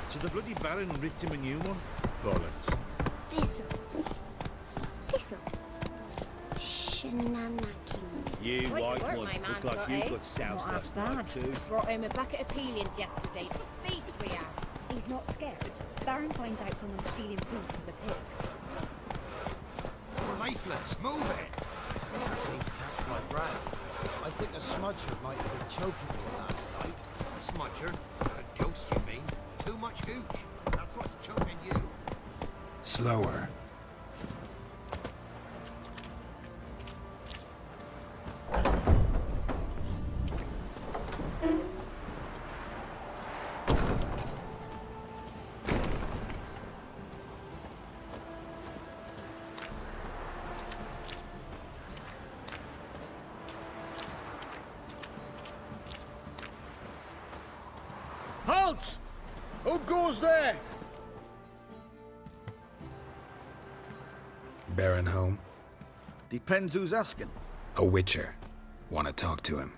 So the bloody Baron ripped him a new one? Bollocks. Thistle. Thistle. Shenanigans. You Quite the white work one, my man's look like got, you eh? got soused Not last half night too. Brought home a bucket of peelings yesterday. Feast we had. He's not scared. Baron finds out someone's stealing food from the pigs. We're lifeless. Move it. I can't seem to catch my breath. I think a smudger might have been choking me last night. A smudger. A ghost, you mean? Too much hooch. That's what's choking you. Slower. Halt! Who goes there? Baron home? Depends who's asking. A witcher. Want to talk to him.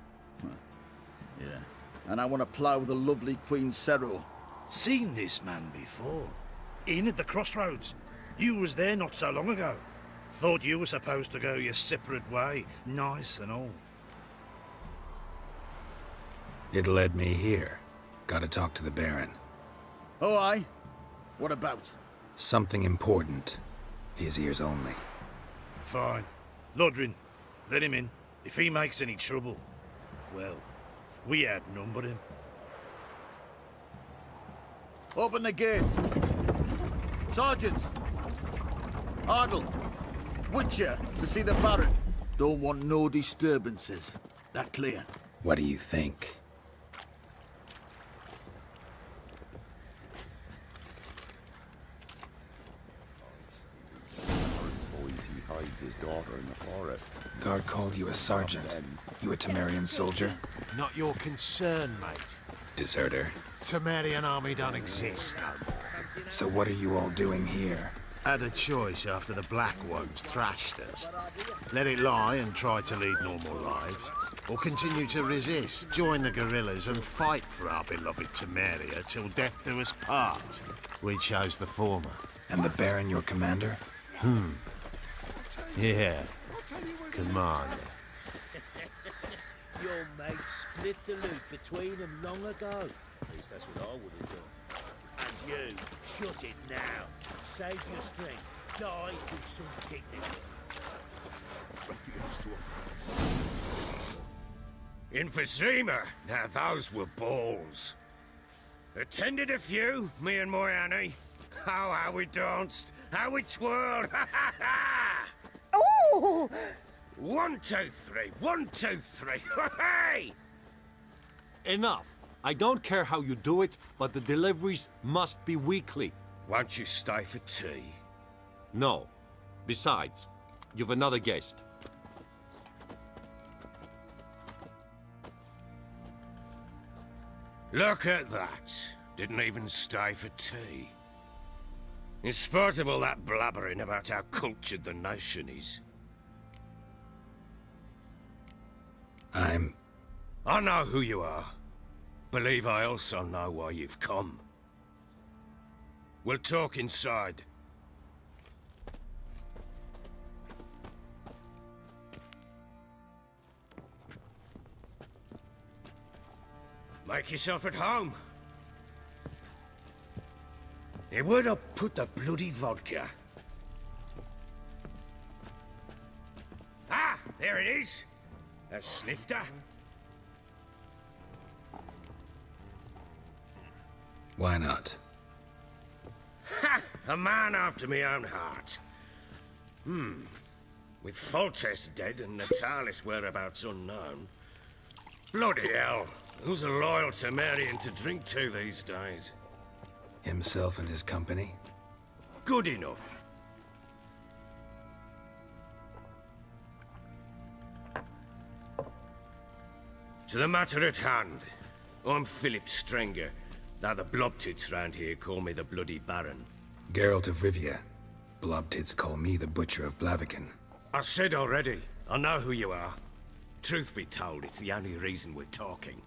Yeah. And I want to plough the lovely Queen Cero. Seen this man before. In at the crossroads. You was there not so long ago. Thought you were supposed to go your separate way, nice and all. It led me here. Gotta talk to the Baron. Oh, aye? What about? Something important. His ears only. Fine. Lodrin, let him in. If he makes any trouble, well, we outnumber him. Open the gate. Sergeants! Ardle! Witcher, to see the Baron. Don't want no disturbances. That clear? What do you think? He hides his daughter in the forest. Guard called you a sergeant. You a Temerian soldier? Not your concern, mate. Deserter. Temerian army don't exist no more. So what are you all doing here? Had a choice after the Black Ones thrashed us. Let it lie and try to lead normal lives, or continue to resist, join the guerrillas and fight for our beloved Temeria till death do us part. We chose the former. And the Baron your commander? Yeah. Commander. Your mate split the loot between them long ago. At least that's what I would have done. And you, shut it now. Save your strength. Die with some dignity. Refuse to Emphysema. Now those were balls. Attended a few, me and my Annie. Oh, how we danced, how we twirled. Ha ha ha! Oh! 1, 2, 3. 1, 2, 3. Hey! Enough. I don't care how you do it, but the deliveries must be weekly. Won't you stay for tea? No. Besides, you've another guest. Look at that. Didn't even stay for tea. In spite of all that blabbering about how cultured the nation is. I know who you are. Believe I also know why you've come. We'll talk inside. Make yourself at home. Hey, where'd I put the bloody vodka? Ah, there it is. A snifter. Why not? Ha! A man after my own heart. With Foltest dead and Natalis whereabouts unknown. Bloody hell. Who's a loyal Temerian to drink to these days? Himself and his company? Good enough. To the matter at hand. I'm Philip Strenger. Now the blobtits round here call me the Bloody Baron. Geralt of Rivia. Blobtits call me the Butcher of Blaviken. I said already, I know who you are. Truth be told, it's the only reason we're talking.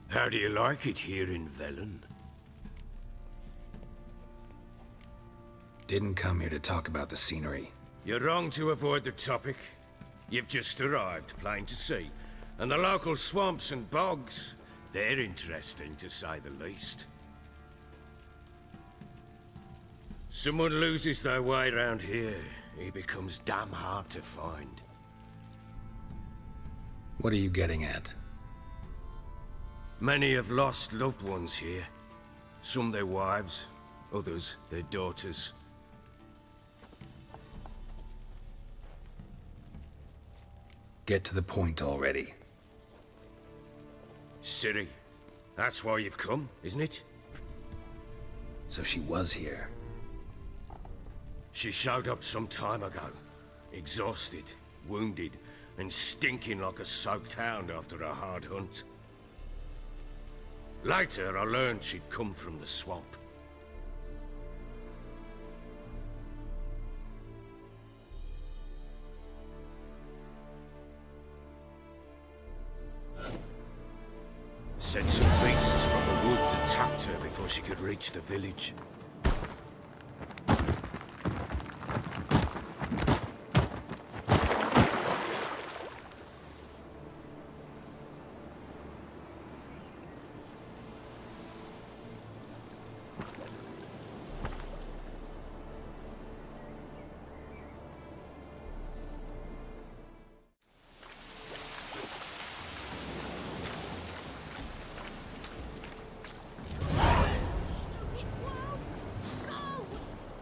How do you like it here in Velen? Didn't come here to talk about the scenery. You're wrong to avoid the topic. You've just arrived, plain to see. And the local swamps and bogs, they're interesting to say the least. Someone loses their way around here, he becomes damn hard to find. What are you getting at? Many have lost loved ones here. Some their wives, others their daughters. Get to the point already. Ciri, that's why you've come, isn't it? So she was here. She showed up some time ago. Exhausted, wounded, and stinking like a soaked hound after a hard hunt. Later, I learned she'd come from the swamp. Said some beasts from the woods attacked her before she could reach the village.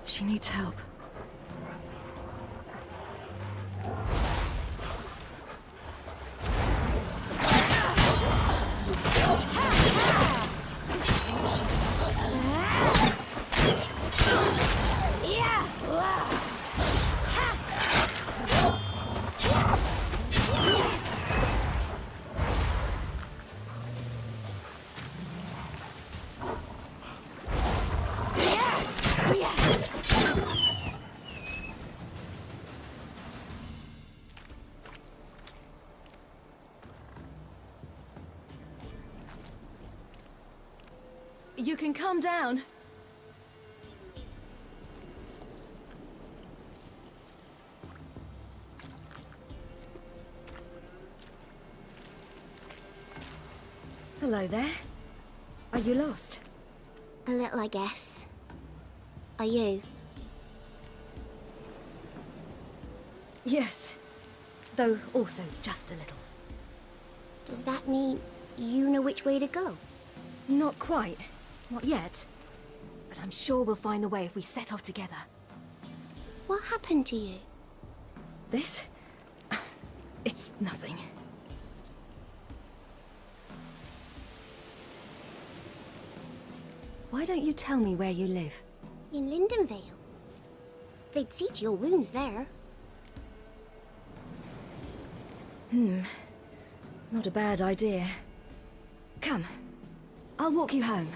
She needs help. You can calm down. Hello there. Are you lost? A little, I guess. Are you? Yes. Though also just a little. Does that mean you know which way to go? Not quite. Not yet. But I'm sure we'll find the way if we set off together. What happened to you? This? It's nothing. Why don't you tell me where you live? In Lindenvale. They'd see to your wounds there. Not a bad idea. Come. I'll walk you home.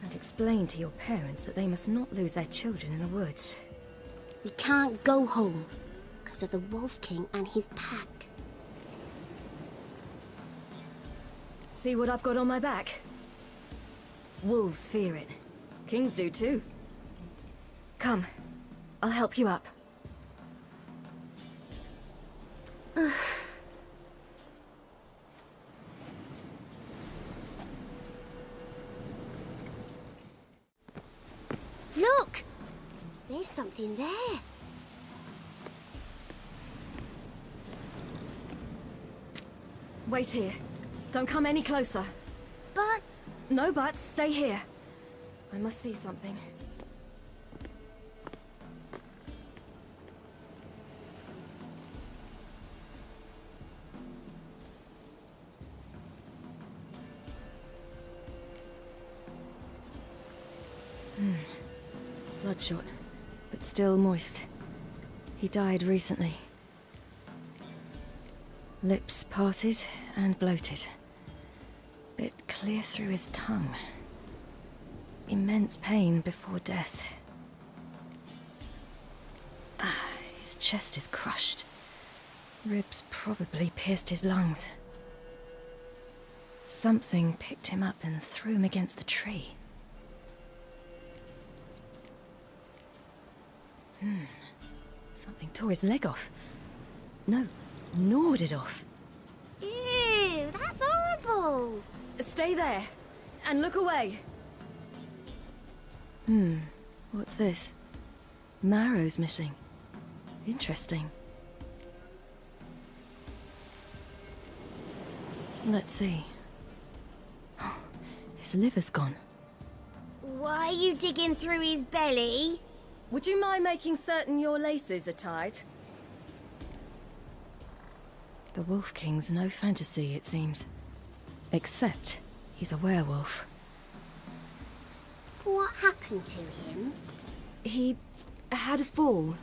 And explain to your parents that they must not lose their children in the woods. We can't go home because of the Wolf King and his pack. See what I've got on my back? Wolves fear it. Kings do too. Come. I'll help you up. Look! There's something there. Wait here. Don't come any closer. But... No buts. Stay here. I must see something. Bloodshot, but still moist. He died recently. Lips parted and bloated. Bit clear through his tongue. Immense pain before death. His chest is crushed. Ribs probably pierced his lungs. Something picked him up and threw him against the tree. Something tore his leg off. No, gnawed it off. Ew, that's horrible. Stay there, and look away. What's this? Marrow's missing. Interesting. Let's see. His liver's gone. Why are you digging through his belly? Would you mind making certain your laces are tied? The Wolf King's no fantasy, it seems. Except he's a werewolf. What happened to him? He had a fall.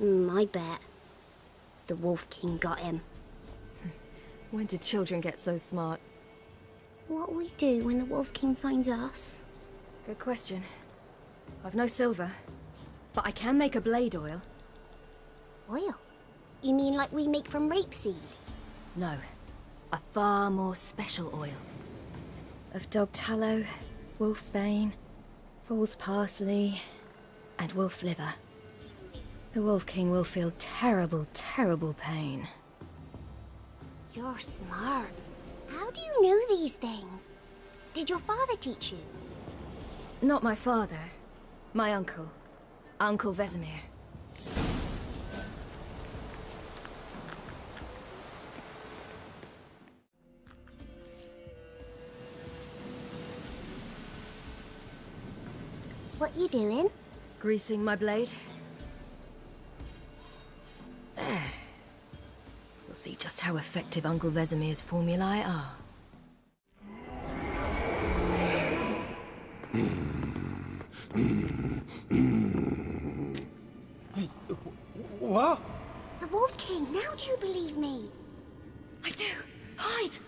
I bet. The Wolf King got him. When did children get so smart? What'll we do when the Wolf King finds us? Good question. I've no silver, but I can make a blade oil. Oil? You mean like we make from rapeseed? No, a far more special oil. Of dog tallow, wolf's bane, foal's parsley, and wolf's liver. The Wolf King will feel terrible, terrible pain. You're smart. How do you know these things? Did your father teach you? Not my father. My uncle. Uncle Vesemir. What you doing? Greasing my blade. There. We'll see just how effective Uncle Vesemir's formulae are. What? The Wolf King, now do you believe me? I do! Hide!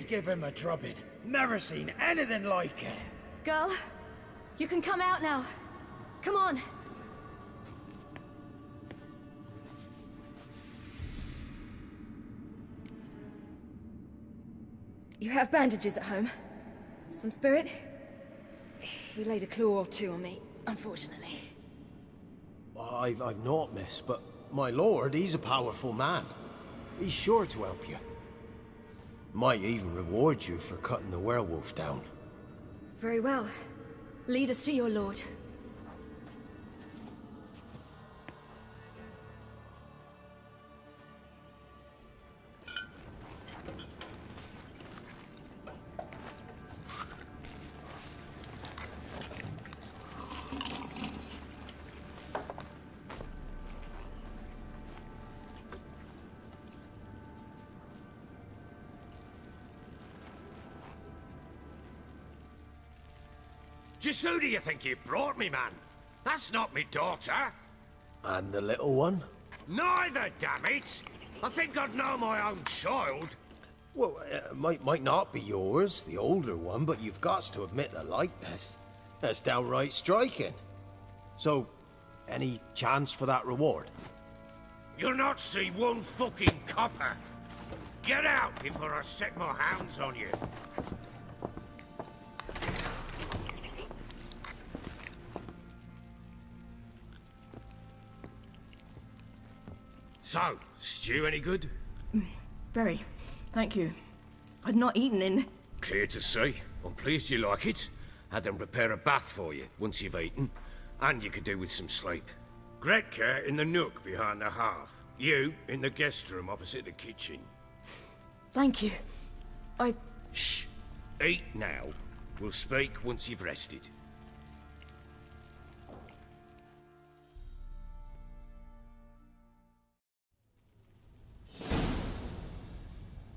Give him a drubbing. Never seen anything like it. Girl, you can come out now. Come on. You have bandages at home? Some spirit? He laid a claw or two on me, unfortunately. I've not, miss, but my lord, he's a powerful man. He's sure to help you. Might even reward you for cutting the werewolf down. Very well. Lead us to your lord. Just who do you think you brought me, man? That's not me daughter. And the little one? Neither, damn it! I think I'd know my own child. Well, might not be yours, the older one, but you've got to admit the likeness. That's downright striking. So, any chance for that reward? You'll not see one fucking copper. Get out before I set my hounds on you. So, stew any good? Very. Thank you. I'd not eaten in... Clear to see. I'm pleased you like it. had them prepare a bath for you once you've eaten, and you could do with some sleep. Gretka in the nook behind the hearth. You in the guest room opposite the kitchen. Thank you. Shh. Eat now. We'll speak once you've rested.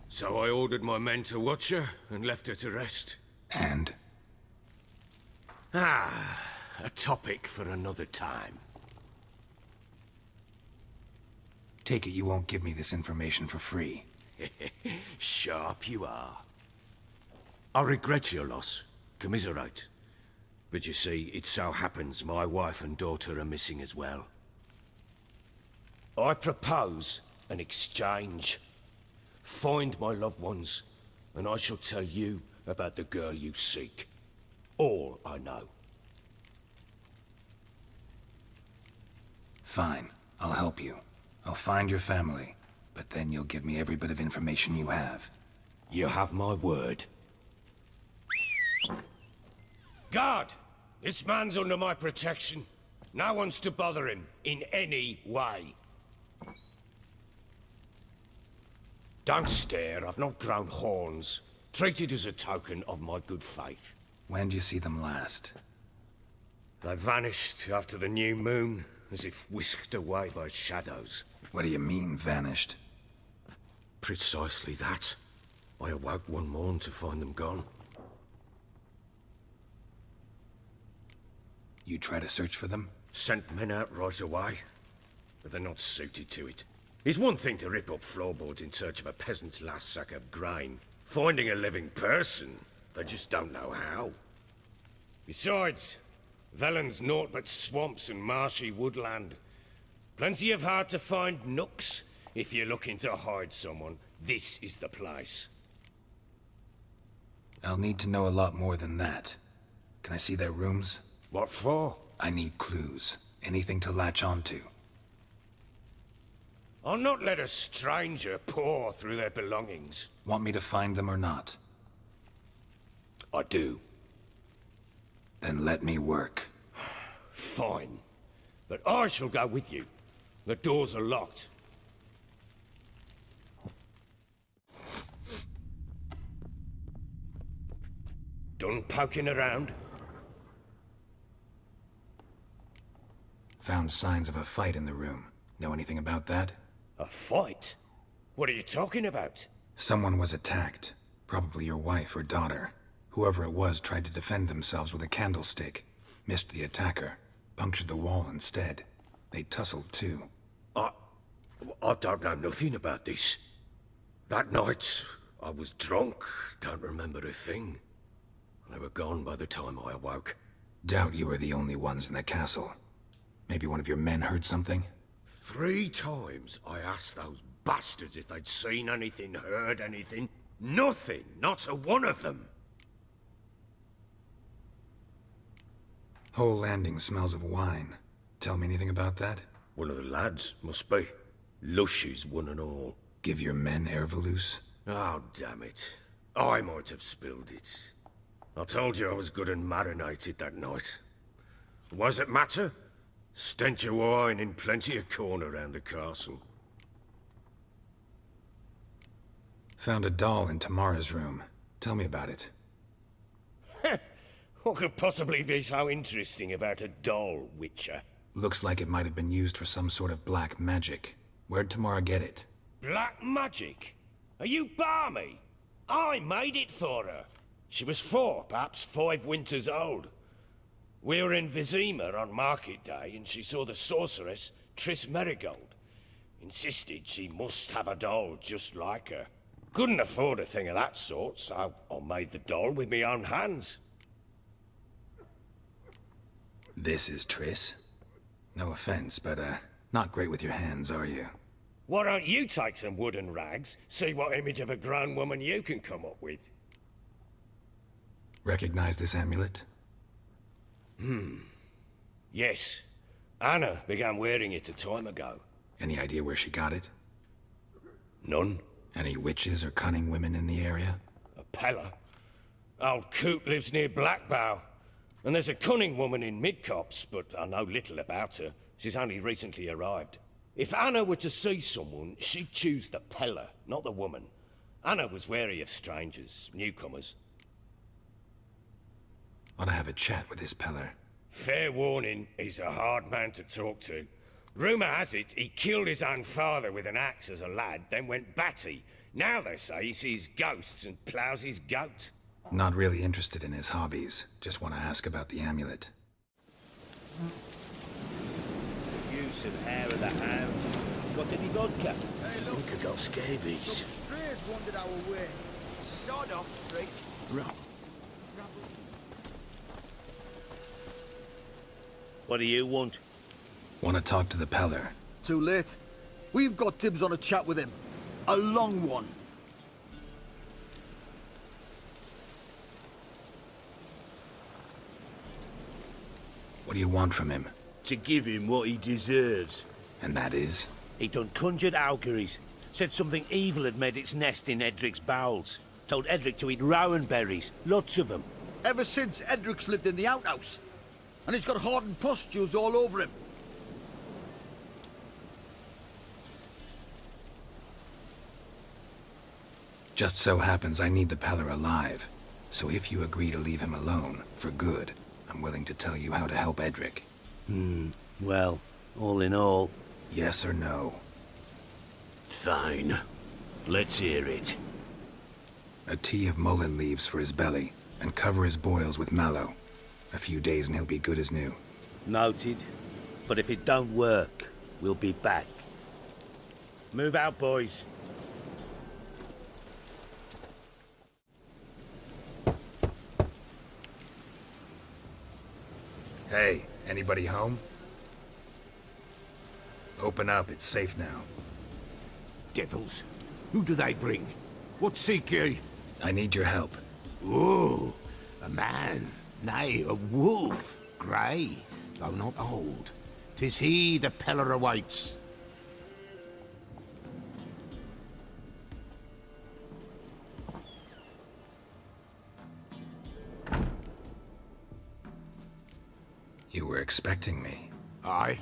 So I ordered my men to watch her and left her to rest. And? A topic for another time. Take it you won't give me this information for free. Sharp you are. I regret your loss. Commiserate. But you see, it so happens my wife and daughter are missing as well. I propose an exchange. Find my loved ones, and I shall tell you about the girl you seek. All I know. Fine. I'll help you. I'll find your family, but then you'll give me every bit of information you have. You have my word. Guard! This man's under my protection. No one's to bother him in any way. Don't stare, I've not grown horns. Treat it as a token of my good faith. When did you see them last? They vanished after the new moon, as if whisked away by shadows. What do you mean, vanished? Precisely that. I awoke one morn to find them gone. You try to search for them? Sent men out right away, but they're not suited to it. It's one thing to rip up floorboards in search of a peasant's last sack of grain. Finding a living person, they just don't know how. Besides, Velen's naught but swamps and marshy woodland. Plenty of hard-to-find nooks. If you're looking to hide someone, this is the place. I'll need to know a lot more than that. Can I see their rooms? What for? I need clues. Anything to latch onto. I'll not let a stranger pore through their belongings. Want me to find them or not? I do. Then let me work. Fine. But I shall go with you. The doors are locked. Done poking around? Found signs of a fight in the room. Know anything about that? A fight? What are you talking about? Someone was attacked. Probably your wife or daughter. Whoever it was tried to defend themselves with a candlestick. Missed the attacker. Punctured the wall instead. They tussled too. I don't know nothing about this. That night, I was drunk. Don't remember a thing. They were gone by the time I awoke. Doubt you were the only ones in the castle. Maybe one of your men heard something? 3 times I asked those bastards if they'd seen anything, heard anything. Nothing, not a one of them. Whole landing smells of wine. Tell me anything about that? One of the lads, must be. Lushes, one and all. Give your men Ervelus? Oh, damn it. I might have spilled it. I told you I was good and marinated that night. What does it matter? Stench of wine in plenty of corn around the castle. Found a doll in Tamara's room. Tell me about it. What could possibly be so interesting about a doll, Witcher? Looks like it might have been used for some sort of black magic. Where'd Tamara get it? Black magic? Are you balmy? I made it for her. She was 4, perhaps 5 winters old. We were in Vizima on market day, and she saw the sorceress, Triss Merigold. Insisted she must have a doll just like her. Couldn't afford a thing of that sort, so I made the doll with my own hands. This is Triss? No offense, but, not great with your hands, are you? Why don't you take some wooden rags, see what image of a grown woman you can come up with? Recognize this amulet? Yes. Anna began wearing it a time ago. Any idea where she got it? None. Any witches or cunning women in the area? A Pella. Old Coot lives near Blackbow. And there's a cunning woman in Midcops, but I know little about her. She's only recently arrived. If Anna were to see someone, she'd choose the Peller, not the woman. Anna was wary of strangers, newcomers. Ought to have a chat with this Peller. Fair warning, he's a hard man to talk to. Rumour has it he killed his own father with an axe as a lad, then went batty. Now they say he sees ghosts and ploughs his goat. Not really interested in his hobbies. Just want to ask about the amulet. Use of hair of the hound. Got any vodka? Hey, look. Think I got scabies. Some strays wandered our way. Sod off, freak. Right. What do you want? Want to talk to the Peller. Too late. We've got dibs on a chat with him. A long one. What do you want from him? To give him what he deserves. And that is? He done conjured auguries. Said something evil had made its nest in Edric's bowels. Told Edric to eat rowan berries. Lots of them. Ever since Edric's lived in the outhouse. And he's got hardened pustules all over him. Just so happens I need the Peller alive. So if you agree to leave him alone, for good, I'm willing to tell you how to help Edric. Well, all in all... Yes or no? Fine. Let's hear it. A tea of mullein leaves for his belly, and cover his boils with mallow. A few days and he'll be good as new. Noted. But if it don't work, we'll be back. Move out, boys. Hey, anybody home? Open up, it's safe now. Devils. Who do they bring? What seek ye? I need your help. Oh, a man. Nay, a wolf. Grey, though not old. 'Tis he the Peller awaits. You were expecting me. Aye,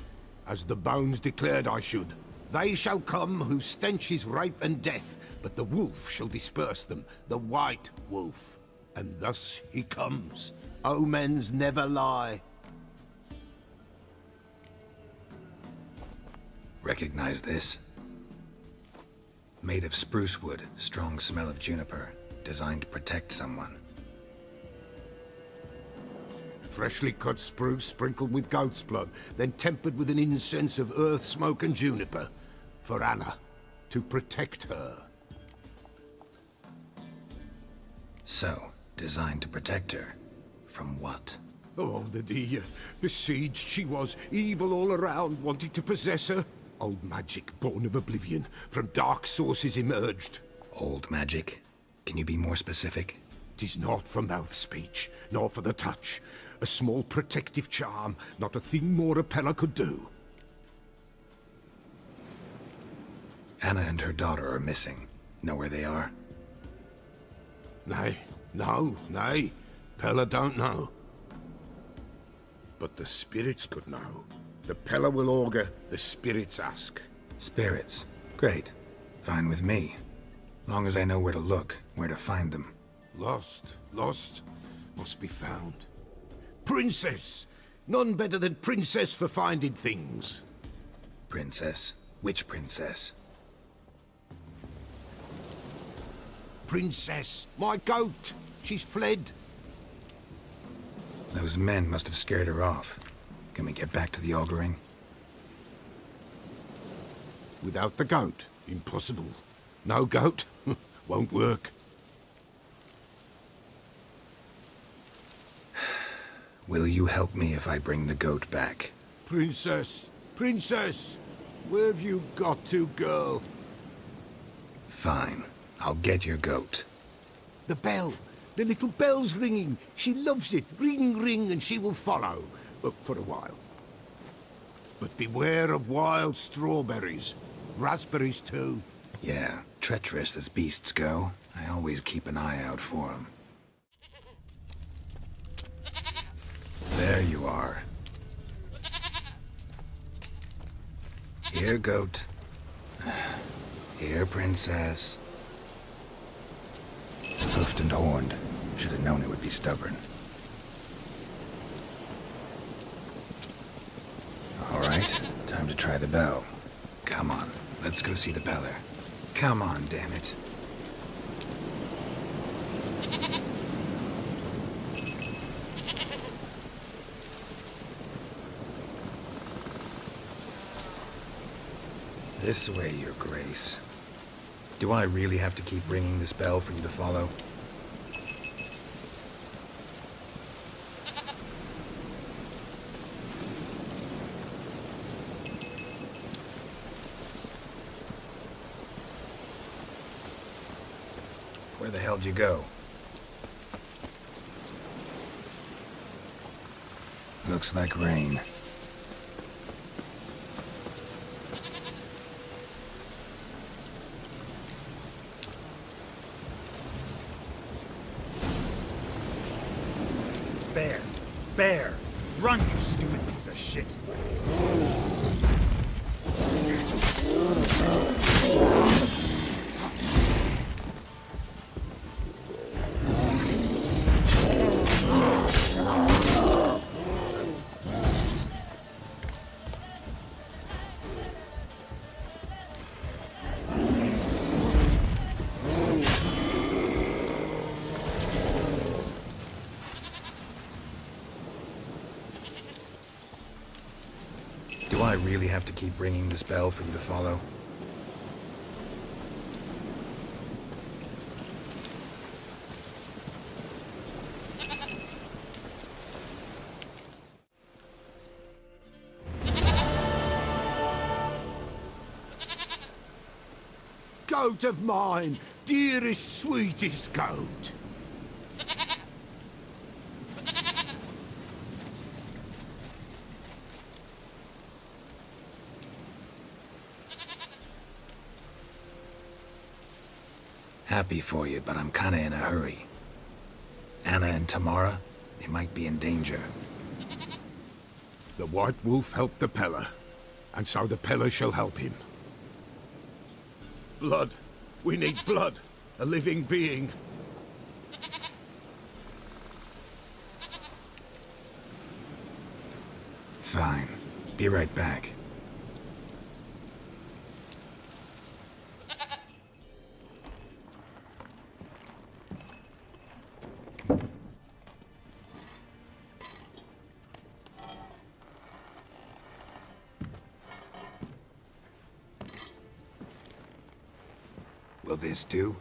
as the bones declared I should. They shall come whose stench is rape and death, but the wolf shall disperse them, the white wolf. And thus he comes. Omens never lie. Recognize this? Made of spruce wood, strong smell of juniper, designed to protect someone. Freshly cut spruce sprinkled with goat's blood, then tempered with an incense of earth, smoke and juniper. For Anna, to protect her. So, designed to protect her. From what? Oh, the dear. Besieged she was, evil all around, wanting to possess her. Old magic, born of oblivion, from dark sources emerged. Old magic? Can you be more specific? 'Tis not for mouth speech, nor for the touch. A small protective charm, not a thing more a Peller could do. Anna and her daughter are missing. Know where they are? Nay, nay. Peller don't know. But the spirits could know. The Peller will augur, the spirits ask. Spirits? Great. Fine with me. Long as I know where to look, where to find them. Lost, must be found. Princess! None better than Princess for finding things. Princess? Which princess? Princess, my goat! She's fled. Those men must have scared her off. Can we get back to the auguring? Without the goat, impossible. No goat, won't work. Will you help me if I bring the goat back? Princess, where have you got to, girl? Fine. I'll get your goat. The bell. The little bell's ringing. She loves it. Ring, ring, and she will follow. For a while. But beware of wild strawberries. Raspberries, too. Yeah, treacherous as beasts go. I always keep an eye out for them. There you are. Here, goat. Here, princess. Hoofed and horned. Should have known it would be stubborn. All right, time to try the bell. Come on, let's go see the beller. Come on, damn it. This way, Your Grace. Do I really have to keep ringing this bell for you to follow? Where the hell'd you go? Looks like rain. Bear! Bear! Run, you stupid piece of shit! Do I really have to keep ringing this bell for you to follow? Goat of mine, dearest, sweetest goat. Happy for you, but I'm kinda in a hurry. Anna and Tamara, they might be in danger. The White Wolf helped the Peller, and so the Peller shall help him. Blood. We need blood. A living being. Fine. Be right back. Will this do?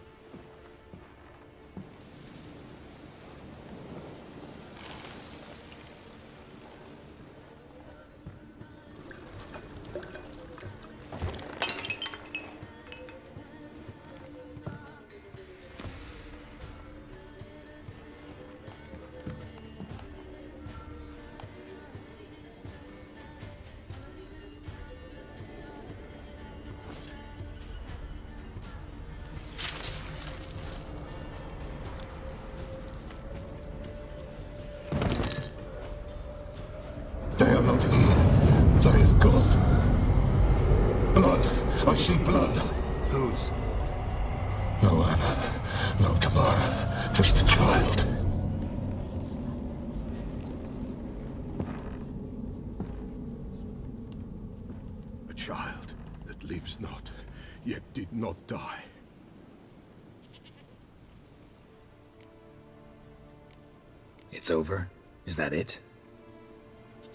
They are not here. They have gone. Blood. I see blood. Whose? No Anna. No Tamara. Just the child. A child that lives not, yet did not die. It's over? Is that it?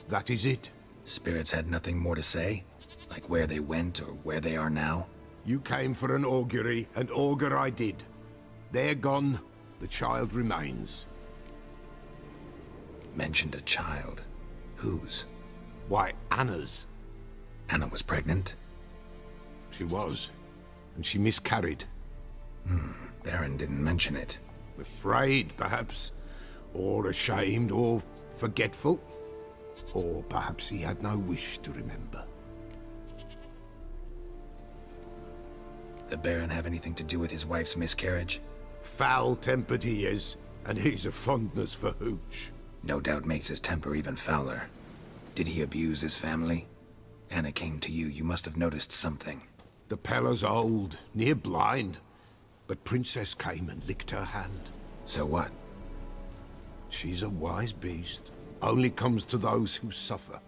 That is it. Spirits had nothing more to say? Like where they went or where they are now? You came for an augury, and augur I did. They're gone. The child remains. Mentioned a child. Whose? Why, Anna's. Anna was pregnant? She was. And she miscarried. Baron didn't mention it. Afraid, perhaps. Or ashamed, or forgetful. Or perhaps he had no wish to remember. The Baron have anything to do with his wife's miscarriage? Foul-tempered he is, and he's a fondness for hooch. No doubt makes his temper even fouler. Did he abuse his family? Anna came to you. You must have noticed something. The Pella's old, near blind. But Princess came and licked her hand. So what? She's a wise beast. Only comes to those who suffer.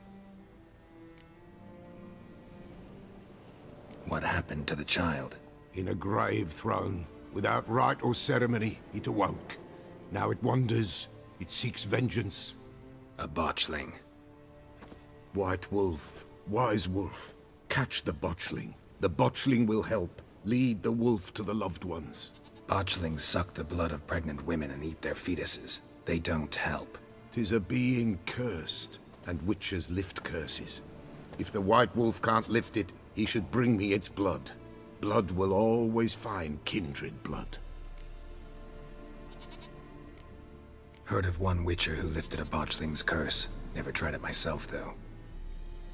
What happened to the child? In a grave thrown. Without rite or ceremony, it awoke. Now it wanders. It seeks vengeance. A botchling. White Wolf, wise wolf. Catch the botchling. The botchling will help. Lead the wolf to the loved ones. Botchlings suck the blood of pregnant women and eat their fetuses. They don't help. 'Tis a being cursed, and witches lift curses. If the White Wolf can't lift it, he should bring me its blood. Blood will always find kindred blood. Heard of one witcher who lifted a botchling's curse. Never tried it myself, though.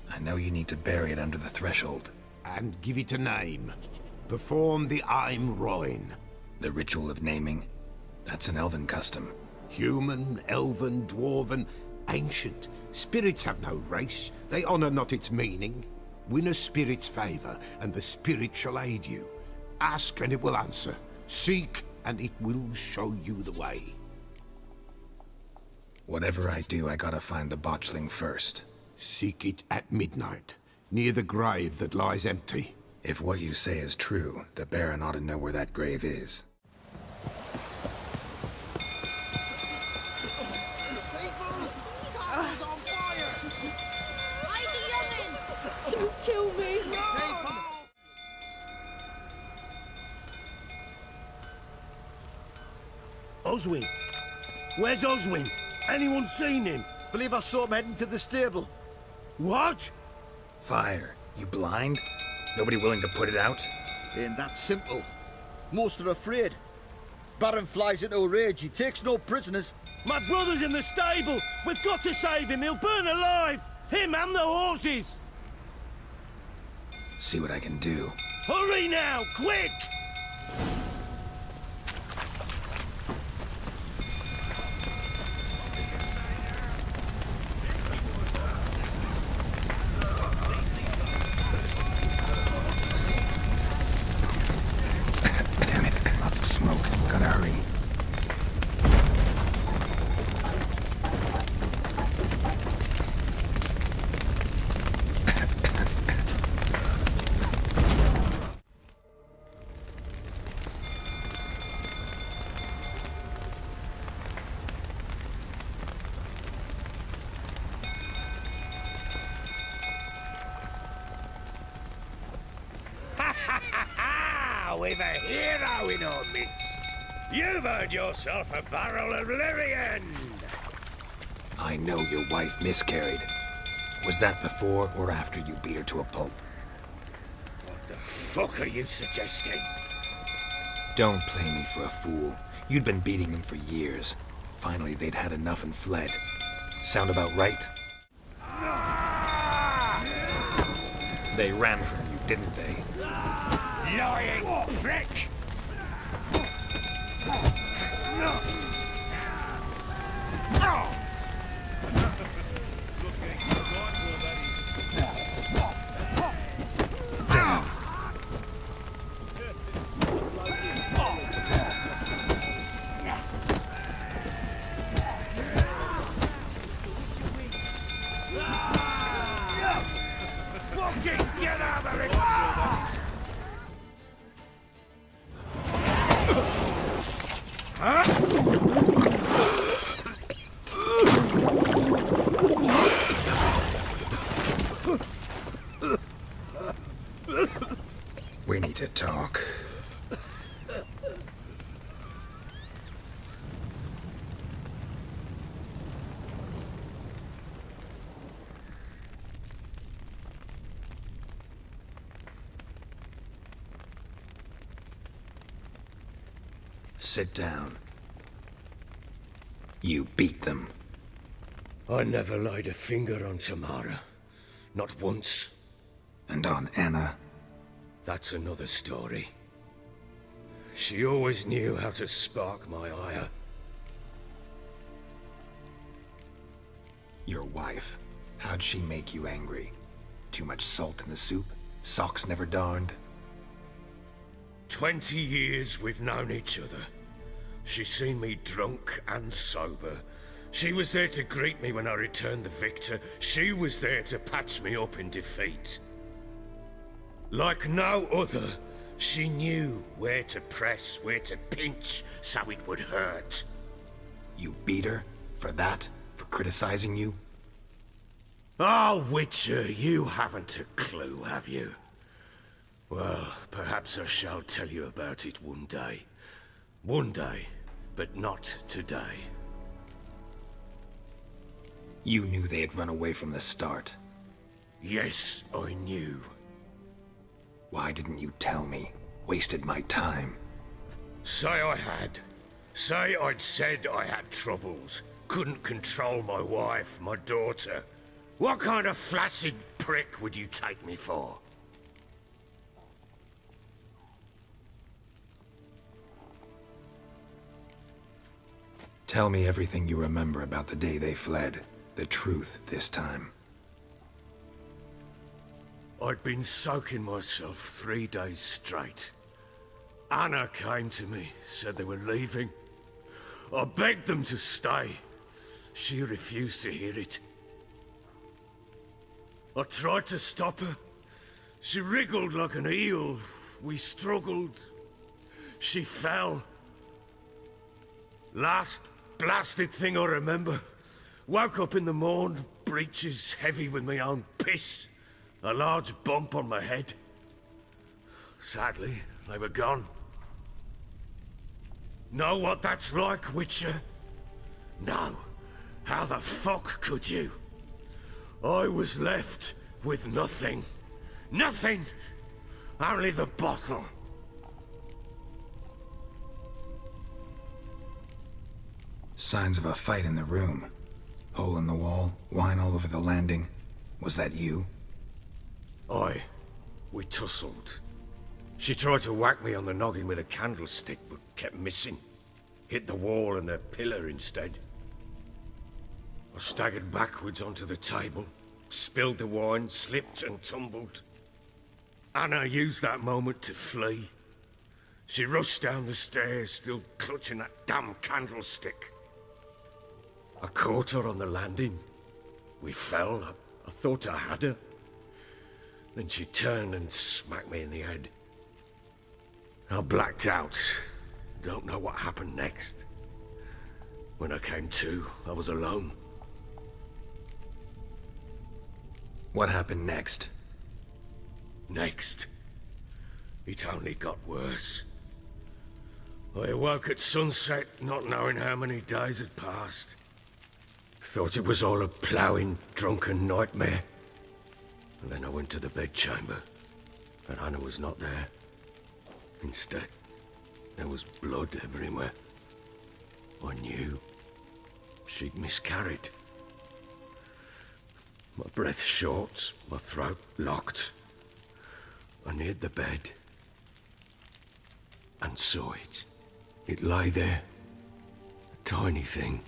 I know you need to bury it under the threshold. And give it a name. Perform the Aim Roin. The ritual of naming? That's an elven custom. Human, elven, dwarven, ancient. Spirits have no race. They honor not its meaning. Win a spirit's favor, and the spirit shall aid you. Ask, and it will answer. Seek, and it will show you the way. Whatever I do, I gotta find the botchling first. Seek it at midnight, near the grave that lies empty. If what you say is true, the Baron ought to know where that grave is. Kill me! Oswin! Where's Oswin? Anyone seen him? Believe I saw him heading to the stable. What? Fire. You blind? Nobody willing to put it out? Ain't that simple. Most are afraid. Baron flies into a rage. He takes no prisoners. My brother's in the stable! We've got to save him! He'll burn alive! Him and the horses! See what I can do. Hurry now! Quick! Damn it, lots of smoke. Gotta hurry. We've a hero in our midst. You've earned yourself a barrel of Lyrian. I know your wife miscarried. Was that before or after you beat her to a pulp? What the fuck are you suggesting? Don't play me for a fool. You'd been beating him for years. Finally, they'd had enough and fled. Sound about right? They ran from you, didn't they? Lying prick! Damn. Fucking get out of it! We need to talk. Sit down. You beat them. I never laid a finger on Tamara. Not once. And on Anna? That's another story. She always knew how to spark my ire. Your wife. How'd she make you angry? Too much salt in the soup? Socks never darned? 20 years we've known each other. She's seen me drunk and sober. She was there to greet me when I returned the victor. She was there to patch me up in defeat. Like no other, she knew where to press, where to pinch, so it would hurt. You beat her? For that? For criticizing you? Oh, Witcher, you haven't a clue, have you? Well, perhaps I shall tell you about it one day. One day, but not today. You knew they had run away from the start. Yes, I knew. Why didn't you tell me? Wasted my time. Say I had. Say I'd said I had troubles. Couldn't control my wife, my daughter. What kind of flaccid prick would you take me for? Tell me everything you remember about the day they fled. The truth this time. I'd been soaking myself 3 days straight. Anna came to me, said they were leaving. I begged them to stay. She refused to hear it. I tried to stop her. She wriggled like an eel. We struggled. She fell. Last blasted thing I remember. Woke up in the morn, breeches heavy with my own piss. A large bump on my head. Sadly, they were gone. Know what that's like, Witcher? No. How the fuck could you? I was left with nothing. Nothing! Only the bottle. Signs of a fight in the room. Hole in the wall, wine all over the landing. Was that you? Aye. We tussled. She tried to whack me on the noggin with a candlestick, but kept missing. Hit the wall and a pillar instead. I staggered backwards onto the table, spilled the wine, slipped and tumbled. Anna used that moment to flee. She rushed down the stairs, still clutching that damn candlestick. I caught her on the landing. We fell. I thought I had her. Then she turned and smacked me in the head. I blacked out. Don't know what happened next. When I came to, I was alone. What happened next? Next? It only got worse. I awoke at sunset, not knowing how many days had passed. Thought it was all a ploughing, drunken nightmare. And then I went to the bedchamber, and Anna was not there. Instead, there was blood everywhere. I knew she'd miscarried. My breath short, my throat locked. I neared the bed and saw it. It lay there, a tiny thing,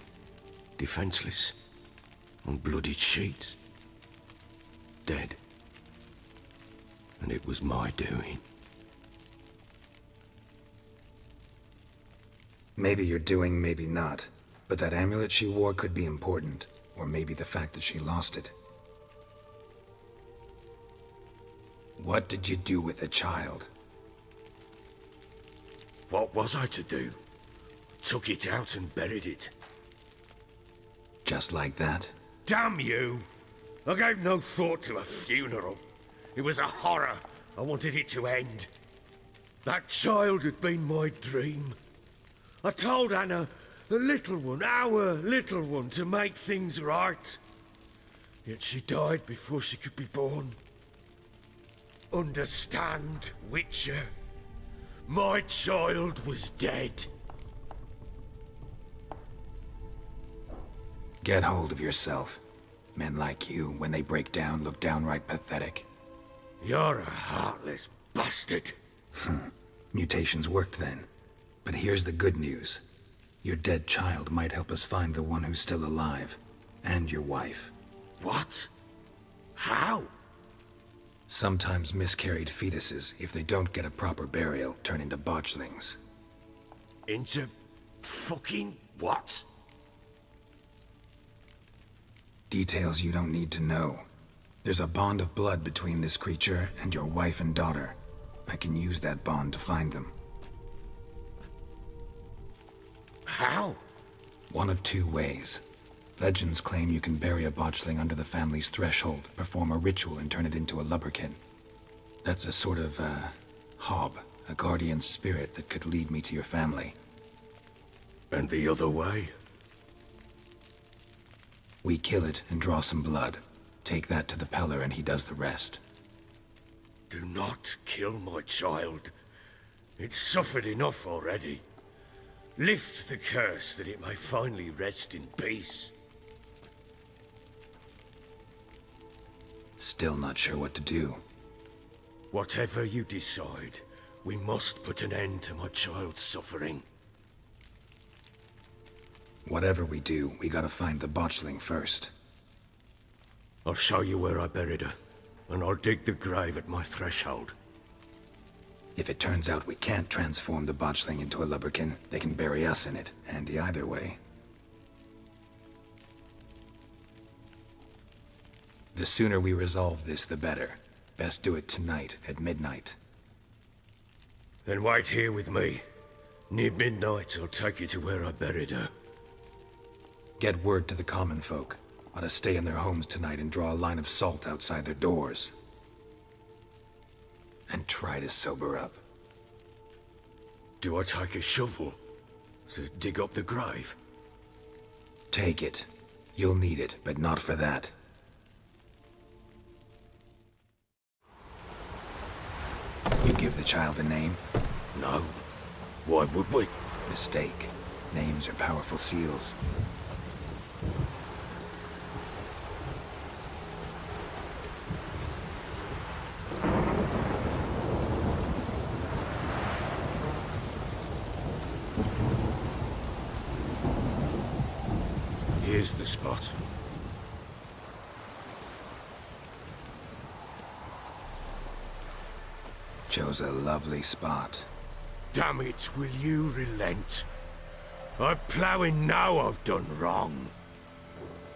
defenseless, on bloodied sheets, dead. And it was my doing. Maybe you're doing, maybe not. But that amulet she wore could be important. Or maybe the fact that she lost it. What did you do with the child? What was I to do? Took it out and buried it. Just like that? Damn you! I gave no thought to a funeral. It was a horror. I wanted it to end. That child had been my dream. I told Anna, the little one, our little one, to make things right. Yet she died before she could be born. Understand, Witcher? My child was dead. Get hold of yourself. Men like you, when they break down, look downright pathetic. You're a heartless bastard. Mutations worked then. But here's the good news. Your dead child might help us find the one who's still alive. And your wife. What? How? Sometimes miscarried fetuses, if they don't get a proper burial, turn into botchlings. Into fucking what? Details you don't need to know. There's a bond of blood between this creature and your wife and daughter. I can use that bond to find them. How? One of two ways. Legends claim you can bury a botchling under the family's threshold, perform a ritual, and turn it into a lubberkin. That's a sort of, hob, a guardian spirit that could lead me to your family. And the other way? We kill it and draw some blood. Take that to the Peller and he does the rest. Do not kill my child. It's suffered enough already. Lift the curse that it may finally rest in peace. Still not sure what to do. Whatever you decide, we must put an end to my child's suffering. Whatever we do, we gotta find the botchling first. I'll show you where I buried her, and I'll dig the grave at my threshold. If it turns out we can't transform the botchling into a lubberkin, they can bury us in it. Handy either way. The sooner we resolve this, the better. Best do it tonight, at midnight. Then wait here with me. Near midnight, I'll take you to where I buried her. Get word to the common folk. Ought to stay in their homes tonight and draw a line of salt outside their doors. And try to sober up. Do I take a shovel to dig up the grave? Take it. You'll need it, but not for that. You give the child a name? No. Why would we? Mistake. Names are powerful seals. Here's the spot. Chose a lovely spot. Damn it, will you relent? I'm ploughing now I've done wrong.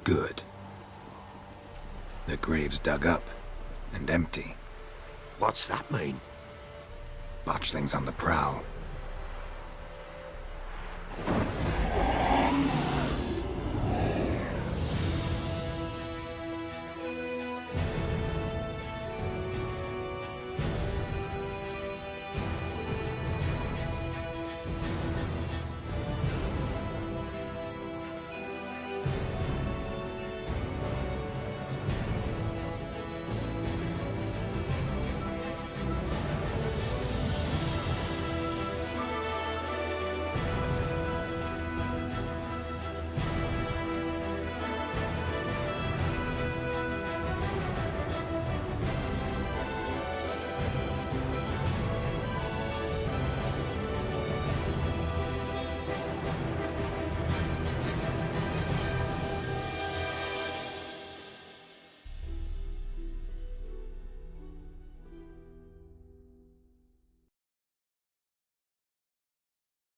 Good. The grave's dug up and empty. What's that mean? Botchling's on the prowl.